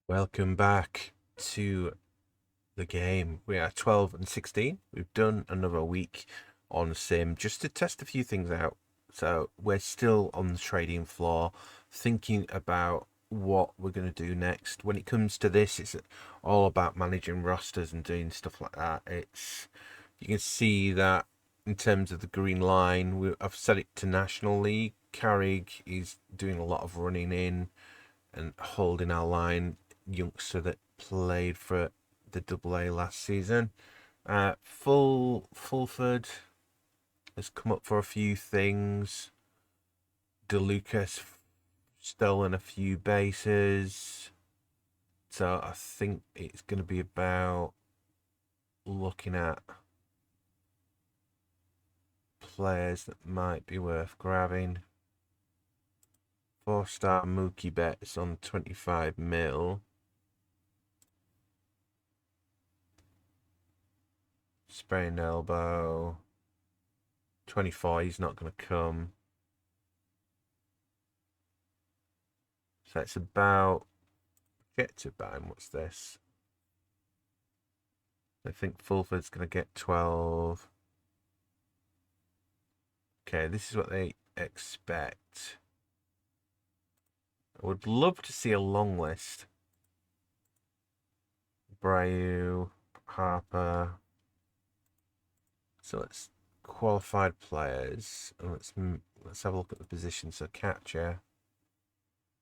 Welcome back to the game. We are 12 and 16. We've done another week on Sim just to test a few things out. So we're still on the trading floor thinking about what we're going to do next. When it comes to this, it's all about managing rosters and doing stuff like that. You can see that in terms of the green line, I've set it to National League. Carrick is doing a lot of running in and holding our line. Youngster that played for the AA last season. Fulford has come up for a few things. DeLucas stolen a few bases. So I think it's going to be about looking at players that might be worth grabbing. 4-star Mookie Betts on 25 mil. Sprained elbow. 24, he's not going to come. So it's about objective buying. What's this? I think Fulford's going to get 12. Okay, this is what they expect. I would love to see a long list. Brayu, Harper. So let's qualified players. Let's have a look at the position. So catcher.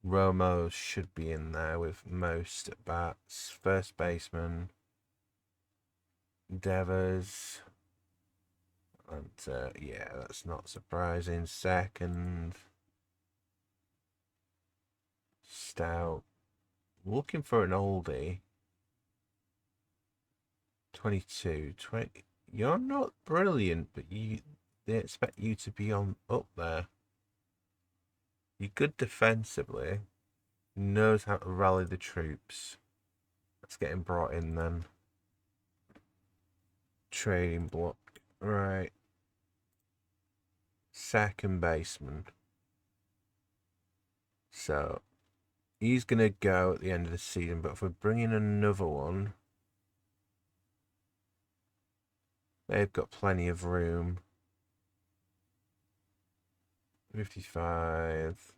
Romo should be in there with most at bats. First baseman. Devers. And yeah, that's not surprising. Second. Stout. Looking for an oldie. 22. 20. You're not brilliant, but they expect you to be on up there. You're good defensively. Knows how to rally the troops. Let's get him brought in then. Trading block. Right. Second baseman. So he's going to go at the end of the season, but if we're bringing another one, they've got plenty of room. 55.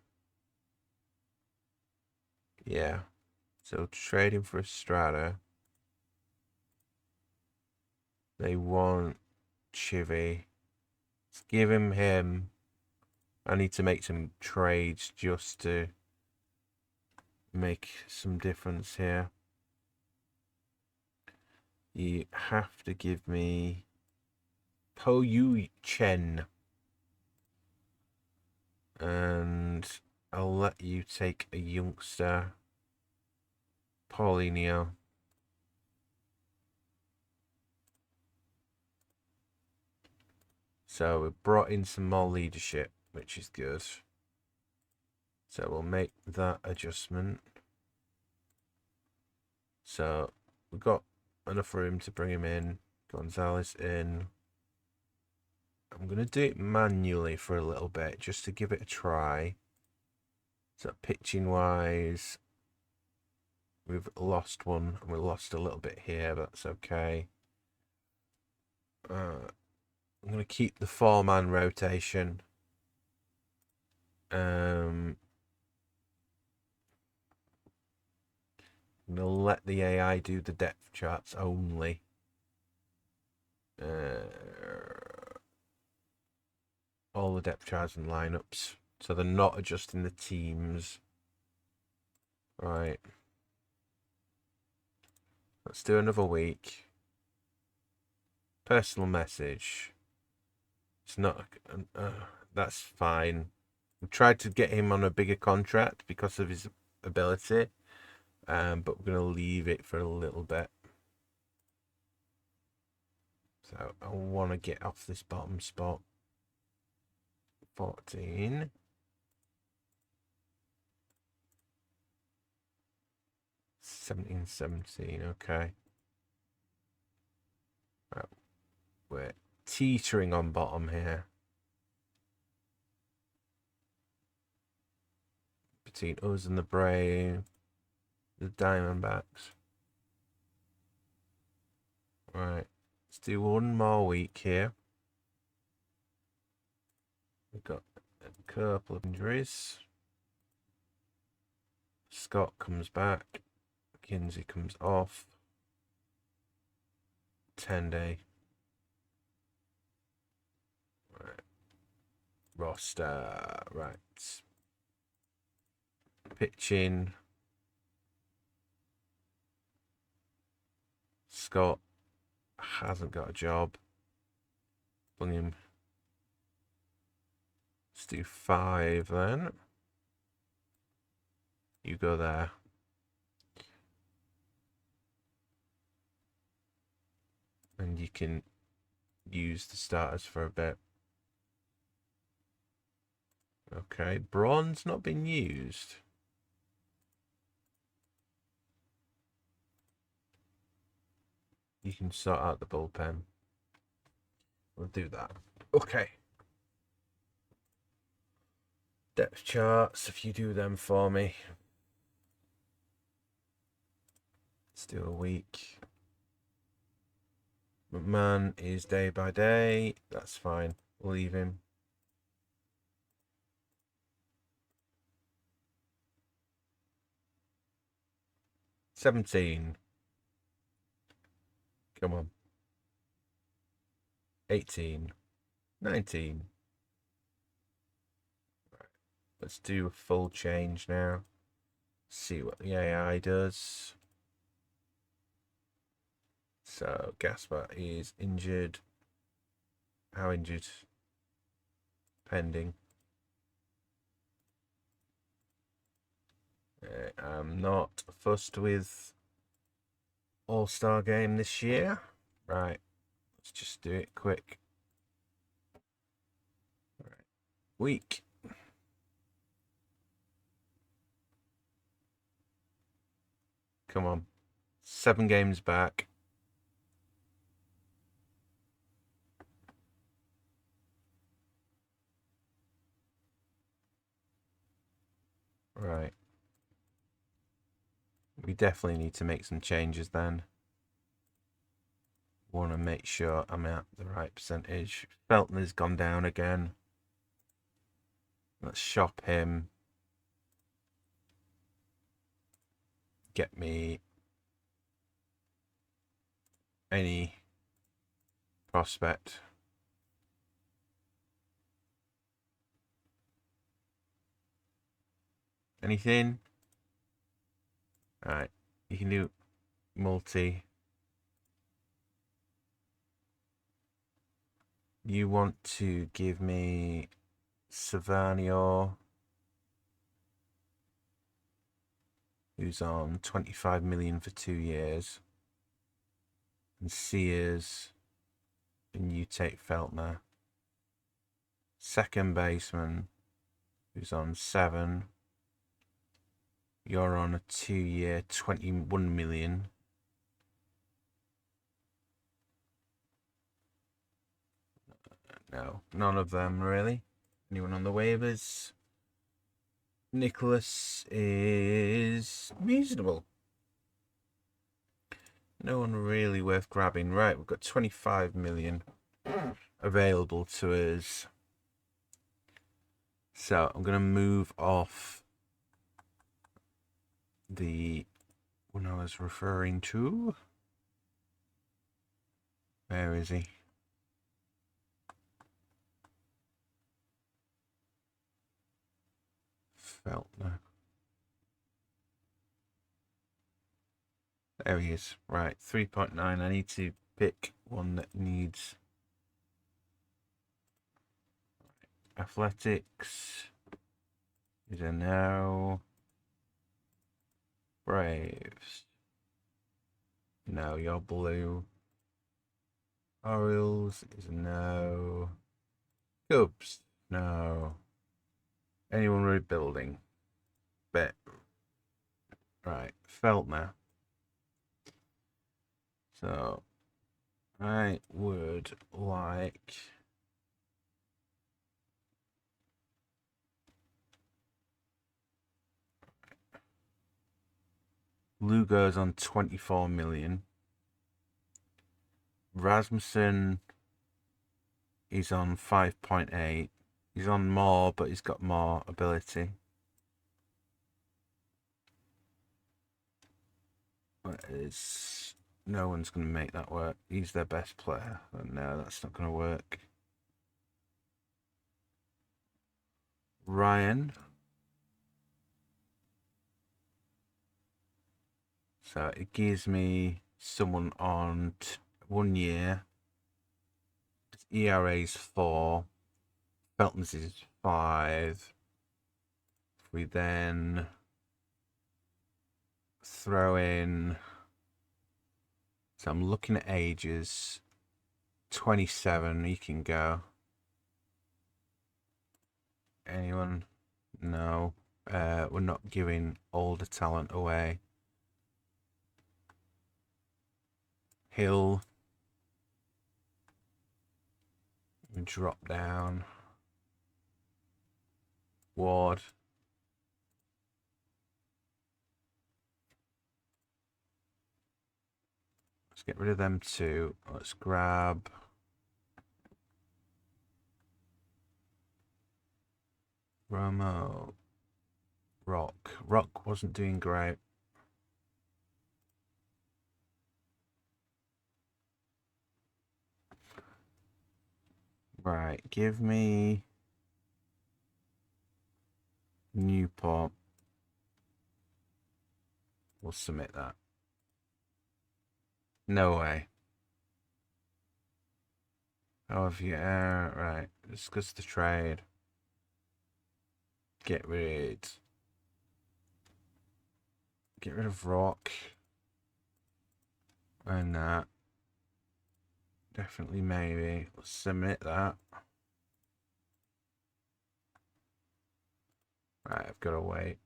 Yeah. So trading for a Strata. They want Chivy. Let's give him. I need to make some trades just to make some difference here. You have to give me Po Yu Chen. And I'll let you take a youngster. Paulinho. So we've brought in some more leadership, which is good. So we'll make that adjustment. So we've got enough room to bring him in. Gonzalez in. I'm going to do it manually for a little bit, just to give it a try. So pitching wise, we've lost one, and we lost a little bit here, but that's okay. I'm going to keep the 4-man rotation. I'm going to let the AI do the depth charts only. All the depth charts and lineups, so they're not adjusting the teams. Right. Let's do another week. Personal message. It's not. That's fine. We tried to get him on a bigger contract because of his ability, but we're going to leave it for a little bit. So I want to get off this bottom spot. 14. $17.17. Okay. Right. We're teetering on bottom here. Between us and the Brave. the Diamondbacks. Right, let's do one more week here. We've got a couple of injuries. Scott comes back. Kinsey comes off. 10-day. Right. Roster. Right. Pitching. Scott hasn't got a job. William. Let's do 5 then. You go there. And you can use the starters for a bit. Okay, Braun's not been used. You can sort out the bullpen. We'll do that. Okay. Depth charts, if you do them for me. Let's do a week. McMahon is day by day. That's fine. We'll leave him. $17. Come on. 18. 19. Right. Let's do a full change now. See what the AI does. So Gaspar is injured. How injured? Pending. I'm not fussed with All-Star game this year. Right. Let's just do it quick. Right. Week. Come on. 7 games back. Right. We definitely need to make some changes then. Want to make sure I'm at the right percentage. Feltner's gone down again. Let's shop him. Get me any prospect. Anything? Alright, you can do multi. You want to give me Savanio, who's on 25 million for 2 years, and Sears, and you take Feltner. Second baseman, who's on 7. You're on a 2-year, 21 million. No, none of them really. Anyone on the waivers? Nicholas is reasonable. No one really worth grabbing. Right, we've got 25 million available to us. So I'm going to move off the one I was referring to. Where is he? Feltner. There he is. Right, 3.9. I need to pick one that needs athletics. Is a no. Braves. No, you're blue. Orioles is a no. Cubs. No. Anyone rebuilding? Bet. Right, Feltner. So, I would like Lugo's on 24 million. Rasmussen is on 5.8. He's on more, but he's got more ability. But no one's going to make that work. He's their best player. No, that's not going to work. Ryan. So it gives me someone on 1 year. His ERA's 4. Felton's is 5. If we then throw in, so I'm looking at ages. 27, he can go. Anyone? No. We're not giving older talent away. Hill. Drop down. Ward. Let's get rid of them two. Let's grab Romo. Rock. Rock wasn't doing great. Right, give me Newport. We'll submit that. No way. How have you? Right, discuss the trade. Get rid of Rock. And that. Definitely, maybe. Let's submit that. Right, I've got to wait.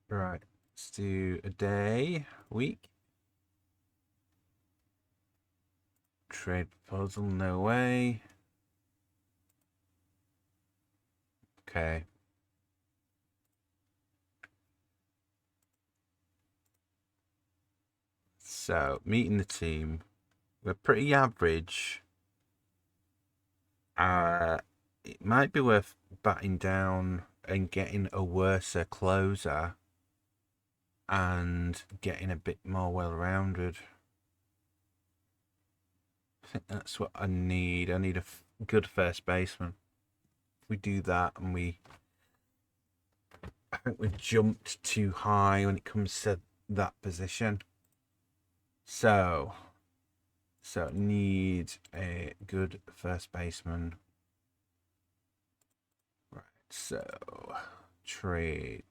Right, let's do a day, week. Trade proposal, no way. Okay. So, meeting the team. We're pretty average. It might be worth batting down and getting a worse closer and getting a bit more well-rounded. I think that's what I need. I need a good first baseman. If we do that and I think we've jumped too high when it comes to that position. So need a good first baseman. Right, so trade.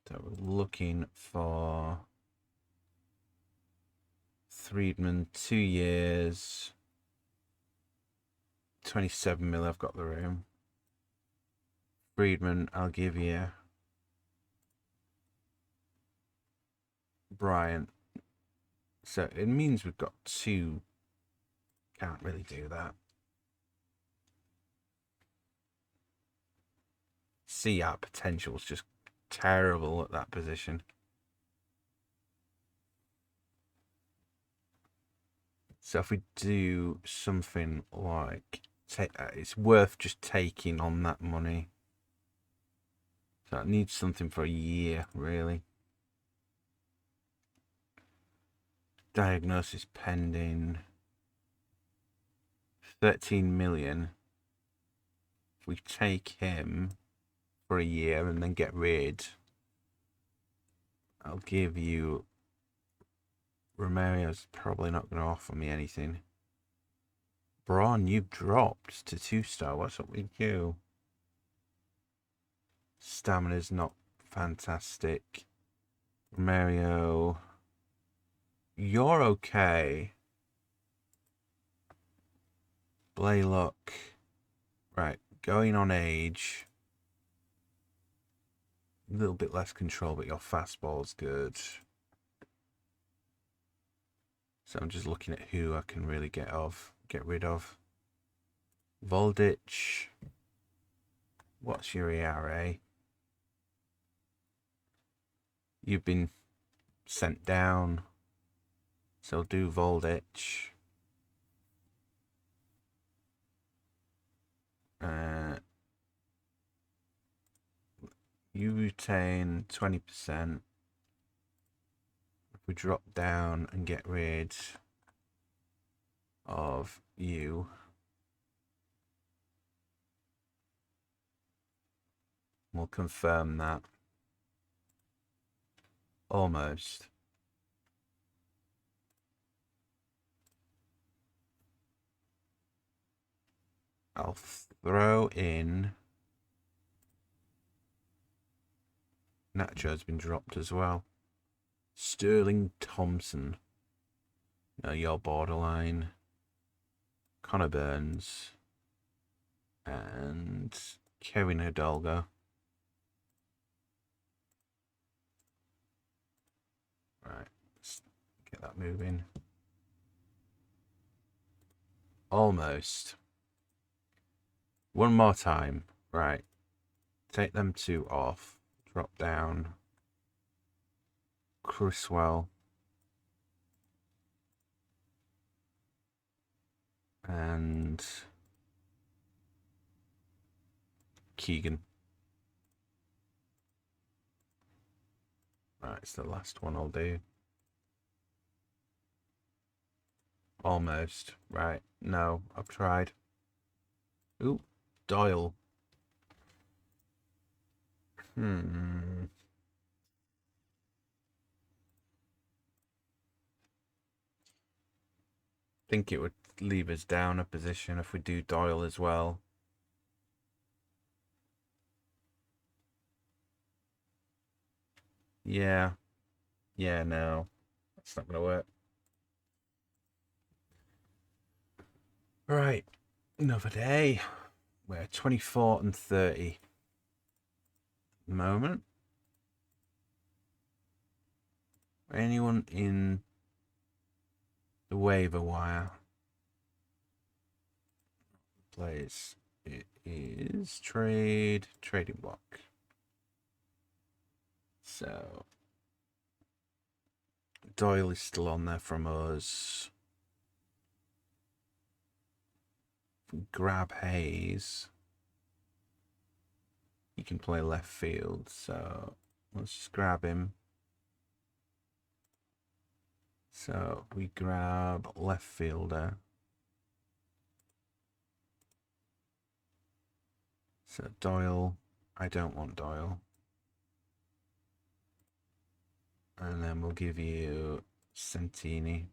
So we're looking for Friedman, 2 years, 27 mil. I've got the room. Friedman, I'll give you. Bryant. So it means we've got 2. Can't really do that. See, our potential's just terrible at that position. So if we do something like it's worth just taking on that money. So it needs something for a year, really. Diagnosis pending. 13 million. If we take him for a year and then get rid, I'll give you. Romario's probably not going to offer me anything. Braun, you've dropped to 2-star. What's up with you? Stamina's not fantastic. Romario, you're okay. Blaylock, right, going on age. A little bit less control, but your fastball's good. So I'm just looking at who I can really get rid of. Voldich. What's your ERA? You've been sent down. So do Voldich. You retain 20%. If we drop down and get rid of you, we'll confirm that. Almost. I'll throw in Nacho's been dropped as well. Sterling Thompson. No, you're borderline. Connor Burns. And Kevin Hidalgo. Right, let's get that moving. Almost. One more time. Right. Take them two off. Drop down. Criswell. And Keegan. Right, it's the last one I'll do. Almost. Right. No, I've tried. Ooh, Doyle. Think it would leave us down a position if we do Doyle as well. Yeah. Yeah, no. That's not going to work. Right. Another day. We're 24 and 30 at the moment. Anyone in the waiver wire? Place. It is trading block. So Doyle is still on there from us. Grab Hayes. He can play left field, so let's just grab him. So we grab left fielder. So Doyle, I don't want Doyle. And then we'll give you Santini.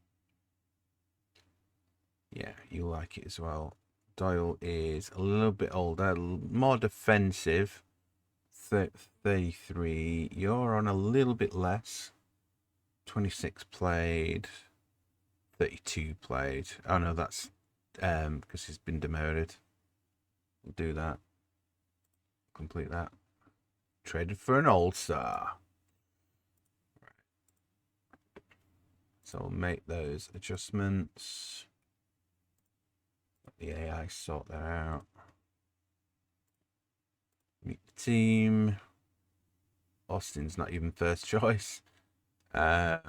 Yeah, you like it as well. Doyle is a little bit older, more defensive. 33. You're on a little bit less. 26 played. 32 played. Oh no, that's because he's been demoted. We'll do that. Complete that. Traded for an all-star. So we'll make those adjustments. Let the AI sort that out. Meet the team. Austin's not even first choice. Let's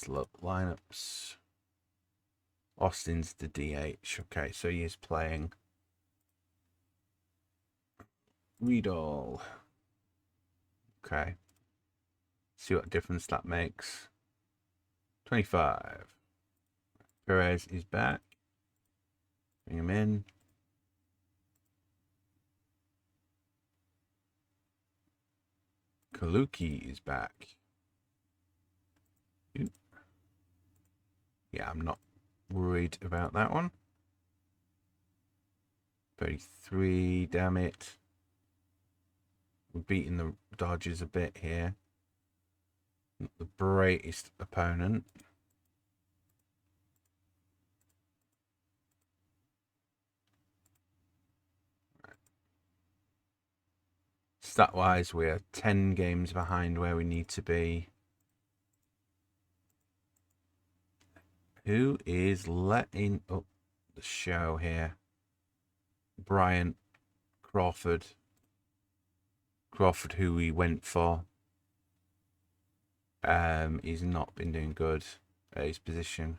look. Lineups. Austin's the DH. Okay, so he is playing. Read all. Okay. See what difference that makes. 25. Perez is back. Bring him in. Kaluki is back. Yeah, I'm not worried about that one. 33, damn it. We're beating the Dodgers a bit here. Not the greatest opponent. Stat-wise, we're 10 games behind where we need to be. Who is letting up the show here? Bryant, Crawford. Crawford, who we went for. He's not been doing good at his position.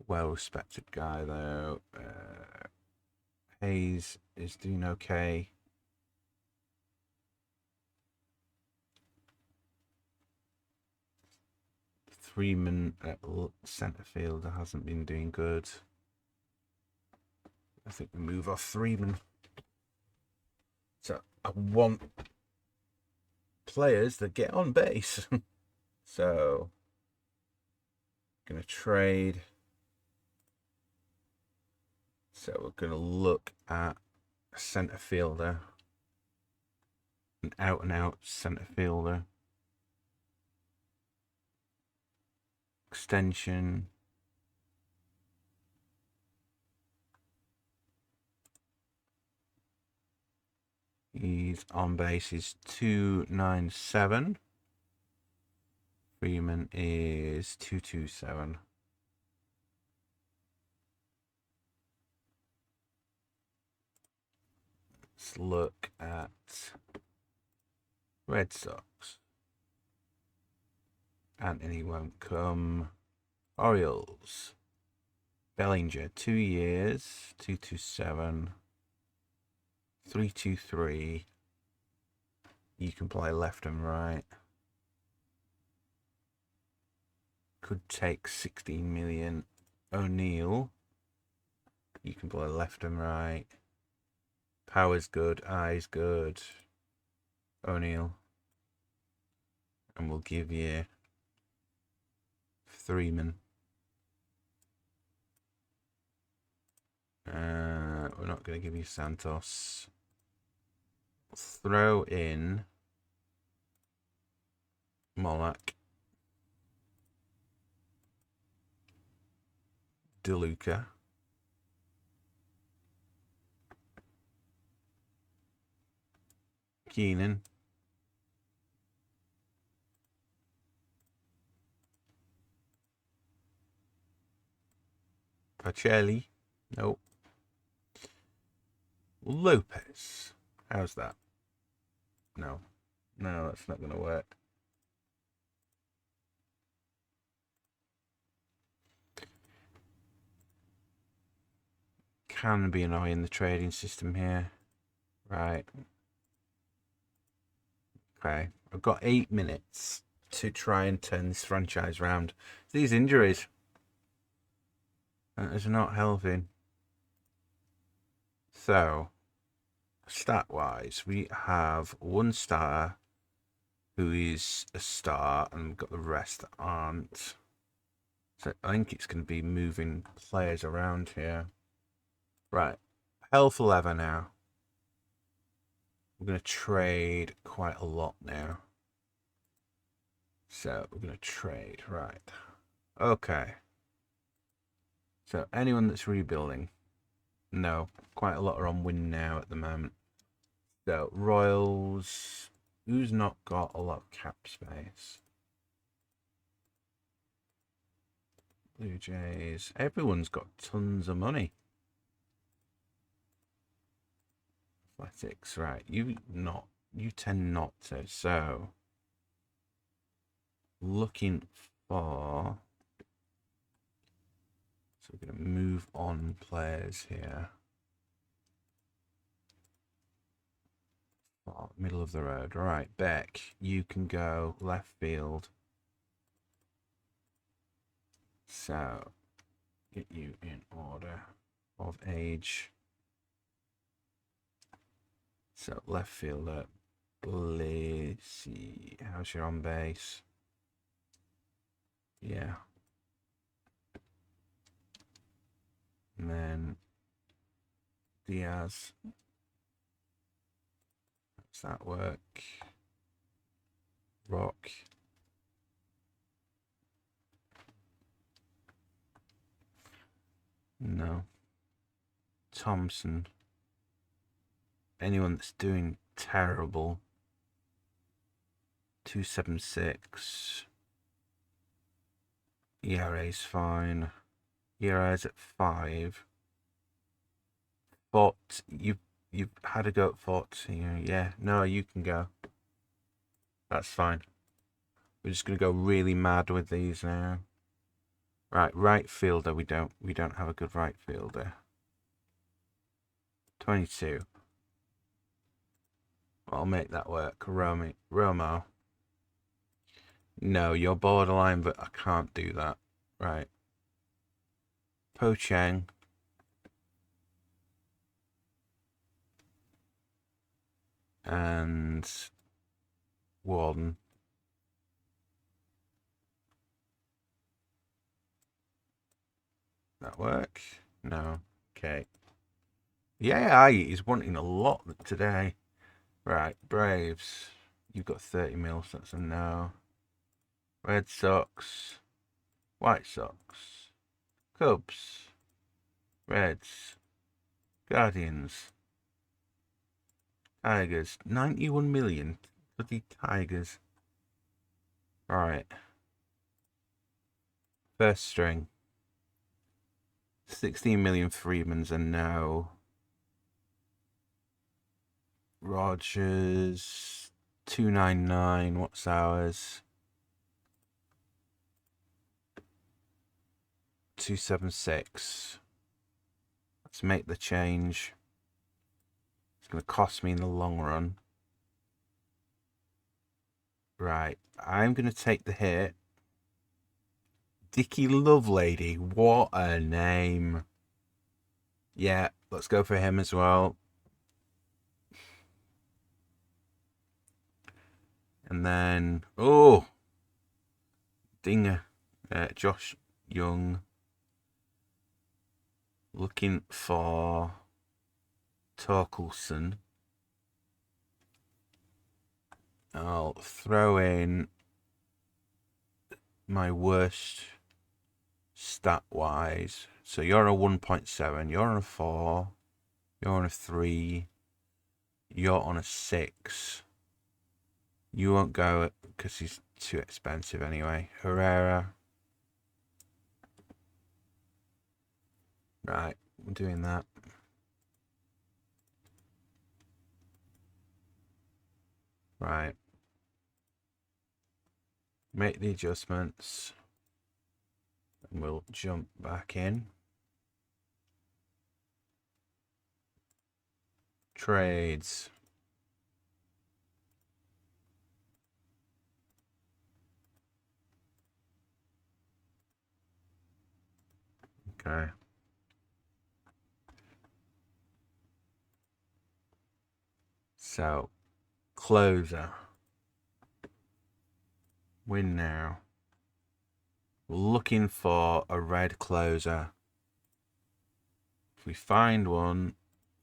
Well respected guy though. Hayes is doing okay. Freeman at centre fielder hasn't been doing good. I think we move off Freeman. So I want players that get on base. So gonna trade. So we're gonna look at a centre fielder, an out and out centre fielder. Extension. He's on base is 297. Freeman is 227. Let's look at Red Sox. Anthony won't come. Orioles. Bellinger, 2 years, 227. 323. You can play left and right. Could take 16 million. O'Neill. You can play left and right. Power's good. Eye's good. O'Neill. And we'll give you Freeman. We're not going to give you Santos. Throw in Molac. DeLuca. Keenan. Pacelli. Nope. Lopez. How's that? No. No, that's not going to work. Can be annoying the trading system here. Right. Okay. I've got 8 minutes to try and turn this franchise round. These injuries. That is not helping. So, stat-wise, we have one starter who is a star, and we've got the rest that aren't. So I think it's going to be moving players around here. Right, health 11 now. We're going to trade quite a lot now. So we're going to trade, right. Okay. So anyone that's rebuilding? No, quite a lot are on win now at the moment. So Royals, who's not got a lot of cap space? Blue Jays, everyone's got tons of money. Athletics, right, you tend not to. So looking for, so we're going to move on players here. Oh, middle of the road. Right, Beck, you can go left field. So get you in order of age. So left fielder, Blissey. How's your on base? Yeah. And then Diaz. Does that work? Rock. No. Thompson. Anyone that's doing terrible. 276. ERA's fine. ERA's at 5. But you've had a go at Fort. Yeah, no, you can go. That's fine. We're just gonna go really mad with these now. Right fielder. We don't have a good right fielder. 22. I'll make that work. Romo. No, you're borderline, but I can't do that. Right. Po Cheng. And Warden. That work? No. Okay. Yeah, he's wanting a lot today. Right, Braves. You've got 30 mil, so that's a no. Red Sox. White Sox. Cubs. Reds. Guardians. Tigers. 91 million. Bloody Tigers. Alright. First string. 16 million Freeman's a no. Rogers. 299. What's ours? 276. Let's make the change. It's going to cost me in the long run. Right. I'm going to take the hit. Dickie Lovelady. What a name. Yeah, let's go for him as well. And then, oh, Dinger. Josh Young. Looking for Torkelson. I'll throw in my worst stat-wise. So you're a 1.7, you're on a 4, you're on a 3, you're on a 6. You won't go because he's too expensive anyway. Herrera. Right, I'm doing that. Right. Make the adjustments. And we'll jump back in. Trades. Okay. So, closer. Win now. We're looking for a red closer. If we find one,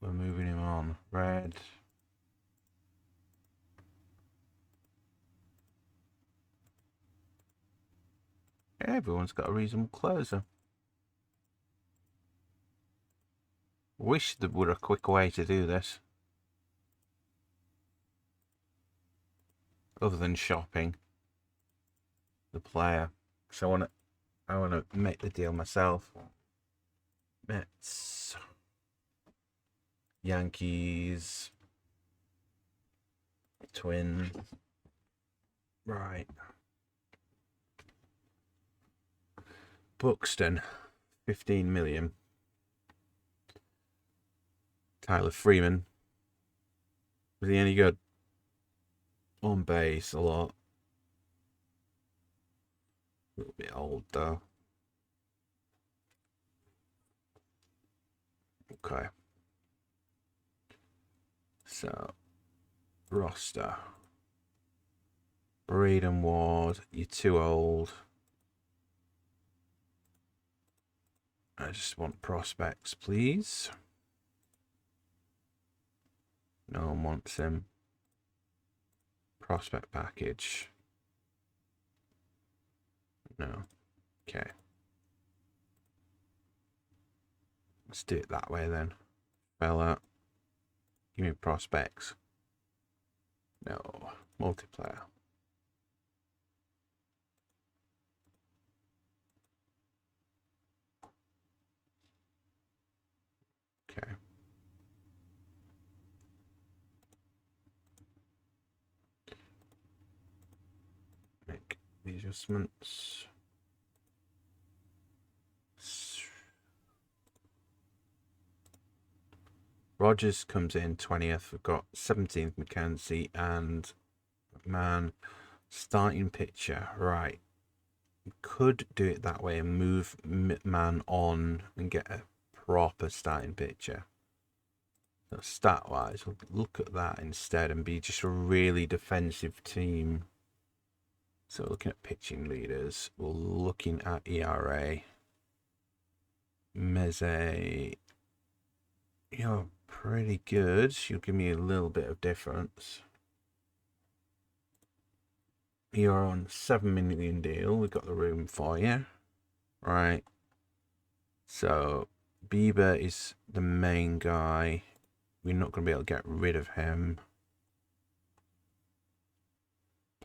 we're moving him on. Red. Yeah, everyone's got a reasonable closer. Wish there were a quick way to do this. Other than shopping the player. So I wanna make the deal myself. Mets. Yankees. Twins. Right. Buxton. 15 million. Tyler Freeman. Was he any good? On base a lot. A little bit old though. Okay. So, roster. Braden Ward, you're too old. I just want prospects, please. No one wants him. Prospect package. No. Okay. Let's do it that way then. Fella. Give me prospects. No. Multiplayer. Okay. Make adjustments. Rogers comes in 20th. We've got 17th Mackenzie and McMahon. Starting pitcher, right. Could do it that way and move McMahon on and get a proper starting pitcher. So stat-wise, we'll look at that instead and be just a really defensive team. So looking at pitching leaders, we're looking at ERA. Meze, you're pretty good. You'll give me a little bit of difference. You're on $7 million deal. We've got the room for you. Right. So Bieber is the main guy. We're not going to be able to get rid of him.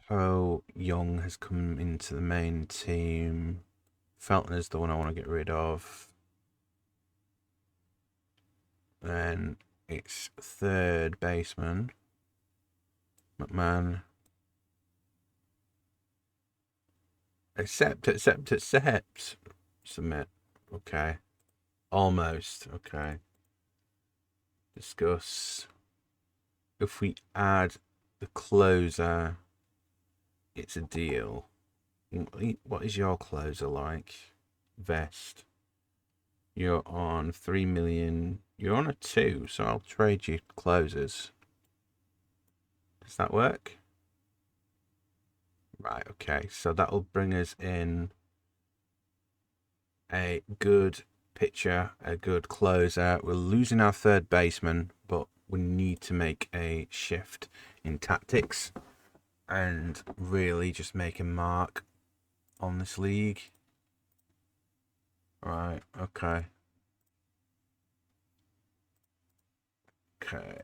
Poe Young has come into the main team. Felton is the one I want to get rid of. Then it's third baseman. McMahon. Accept. Submit. Okay. Almost. Okay. Discuss. If we add the closer, it's a deal. What is your closer like? Vest. You're on 3 million. You're on a 2, so I'll trade you closers. Does that work? Right, okay. So that'll bring us in a good pitcher, a good closer. We're losing our third baseman, but we need to make a shift in tactics and really just make a mark on this league. Right, okay. Okay.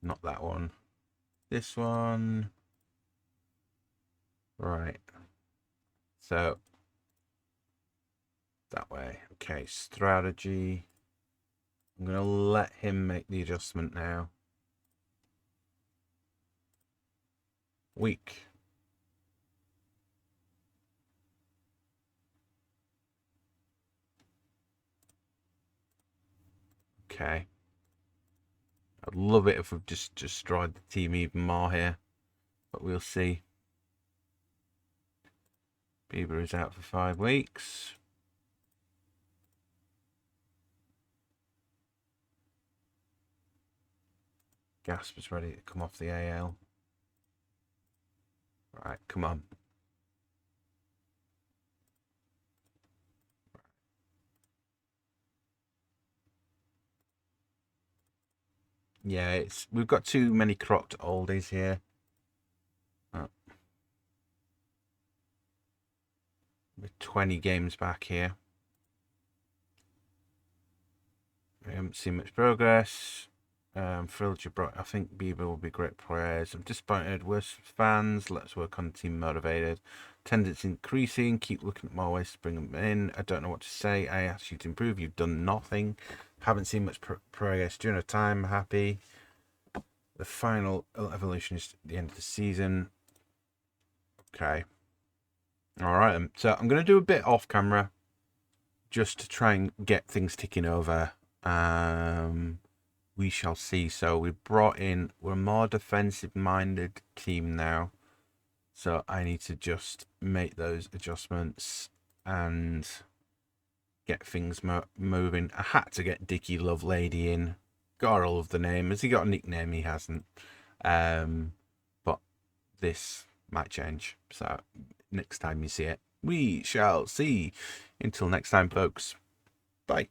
Not that one. This one. Right. So that way. Okay, strategy. I'm going to let him make the adjustment now. Week. Okay. I'd love it if we've just destroyed the team even more here, but we'll see. Bieber is out for 5 weeks. Gasp is ready to come off the AL. Right, come on. Yeah, we've got too many crocked oldies here. With 20 games back here. We haven't seen much progress. Phil Gibraltar, I think Bieber will be great players. I'm disappointed. Worst fans. Let's work on team motivated. Attendance increasing. Keep looking at more ways to bring them in. I don't know what to say. I asked you to improve. You've done nothing. Haven't seen much progress during a time. Happy. The final evolution is at the end of the season. Okay. All right. So I'm going to do a bit off camera just to try and get things ticking over. We shall see. So we're a more defensive minded team now. So I need to just make those adjustments and get things moving. I had to get Dickie Lovelady in. Gotta love the name. Has he got a nickname? He hasn't. But this might change. So next time you see it, we shall see. Until next time, folks. Bye.